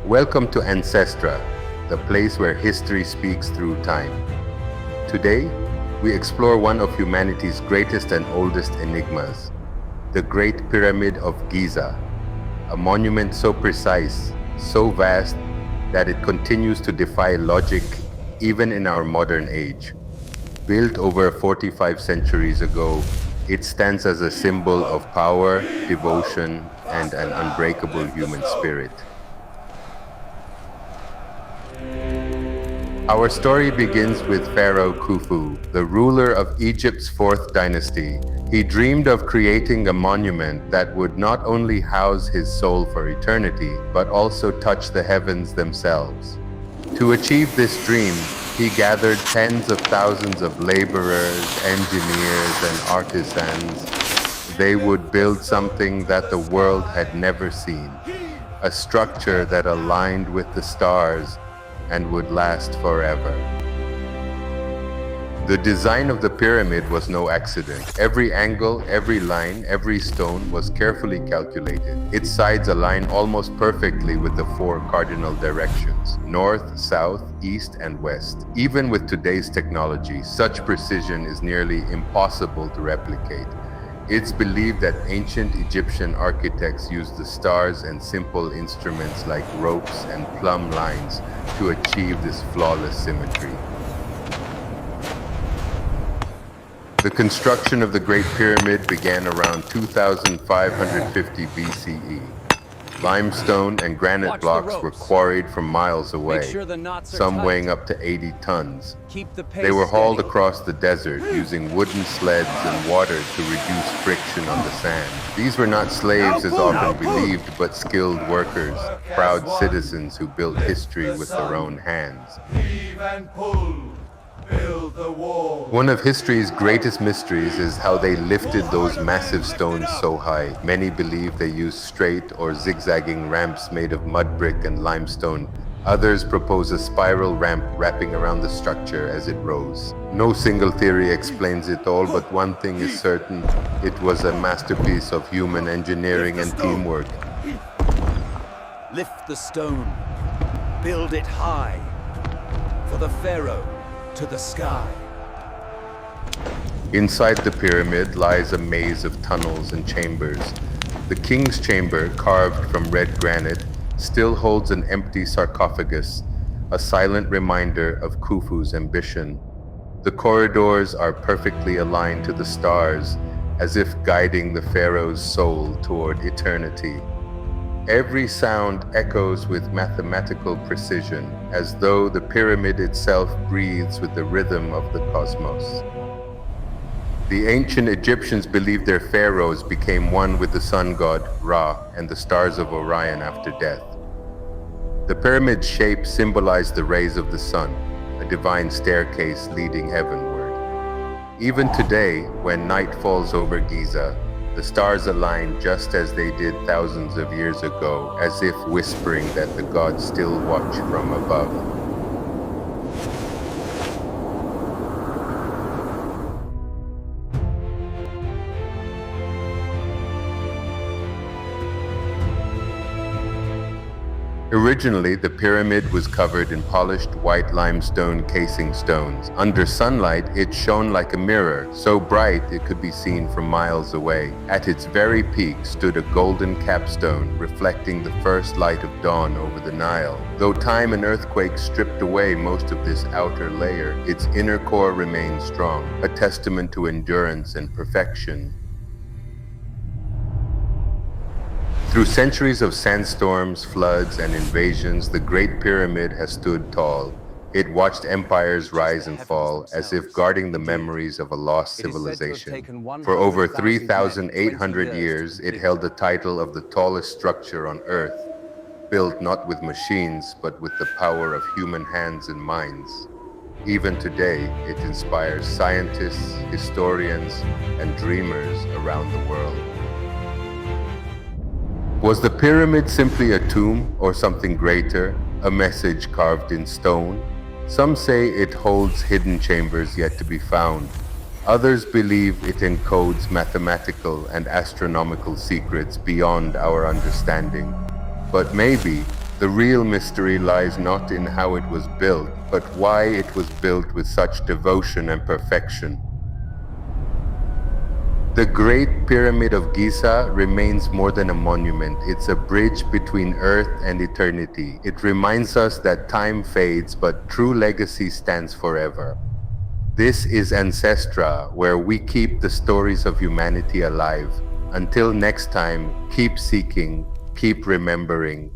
Welcome to Ancestra, the place where history speaks through time. Today, we explore one of humanity's greatest and oldest enigmas, the Great Pyramid of Giza, a monument so precise, so vast, that it continues to defy logic even in our modern age. Built over 45 centuries ago, it stands as a symbol of power, devotion, and an unbreakable human spirit. Our story begins with Pharaoh Khufu, the ruler of Egypt's fourth dynasty. He dreamed of creating a monument that would not only house his soul for eternity, but also touch the heavens themselves. To achieve this dream, he gathered tens of thousands of laborers, engineers, and artisans. They would build something that the world had never seen, a structure that aligned with the stars and would last forever. The design of the pyramid was no accident. Every angle, every line, every stone was carefully calculated. Its sides align almost perfectly with the four cardinal directions: north, south, east, and west. Even with today's technology, such precision is nearly impossible to replicate. It's believed that ancient Egyptian architects used the stars and simple instruments like ropes and plumb lines to achieve this flawless symmetry. The construction of the Great Pyramid began around 2550 BCE. Limestone and granite blocks were quarried from miles away, some weighing up to 80 tons. They were hauled across the desert using wooden sleds and water to reduce friction on the sand. These were not slaves as often believed, but skilled workers, proud citizens who built history with their own hands. One of history's greatest mysteries is how they lifted those massive stones so high. Many believe they used straight or zigzagging ramps made of mud brick and limestone. Others propose a spiral ramp wrapping around the structure as it rose. No single theory explains it all, but one thing is certain: it was a masterpiece of human engineering and teamwork. Lift the stone, build it high, for the Pharaoh to the sky. Inside the pyramid lies a maze of tunnels and chambers. The king's chamber, carved from red granite, still holds an empty sarcophagus, a silent reminder of Khufu's ambition. The corridors are perfectly aligned to the stars, as if guiding the pharaoh's soul toward eternity. Every sound echoes with mathematical precision, as though the pyramid itself breathes with the rhythm of the cosmos. The ancient Egyptians believed their pharaohs became one with the sun god, Ra, and the stars of Orion after death. The pyramid's shape symbolized the rays of the sun, a divine staircase leading heavenward. Even today, when night falls over Giza, the stars align just as they did thousands of years ago, as if whispering that the gods still watch from above. Originally, the pyramid was covered in polished white limestone casing stones. Under sunlight, it shone like a mirror, so bright it could be seen from miles away. At its very peak stood a golden capstone, reflecting the first light of dawn over the Nile. Though time and earthquakes stripped away most of this outer layer, its inner core remained strong, a testament to endurance and perfection. Through centuries of sandstorms, floods, and invasions, the Great Pyramid has stood tall. It watched empires rise and fall, as if guarding the memories of a lost civilization. For over 3,800 years, it held the title of the tallest structure on Earth, built not with machines, but with the power of human hands and minds. Even today, it inspires scientists, historians, and dreamers around the world. Was the pyramid simply a tomb or something greater, a message carved in stone? Some say it holds hidden chambers yet to be found. Others believe it encodes mathematical and astronomical secrets beyond our understanding. But maybe The real mystery lies not in how it was built, but why it was built with such devotion and perfection. The Great Pyramid of Giza remains more than a monument. It's a bridge between Earth and eternity. It reminds us that time fades, but true legacy stands forever. This is Ancestra, where we keep the stories of humanity alive. Until next time, keep seeking, keep remembering,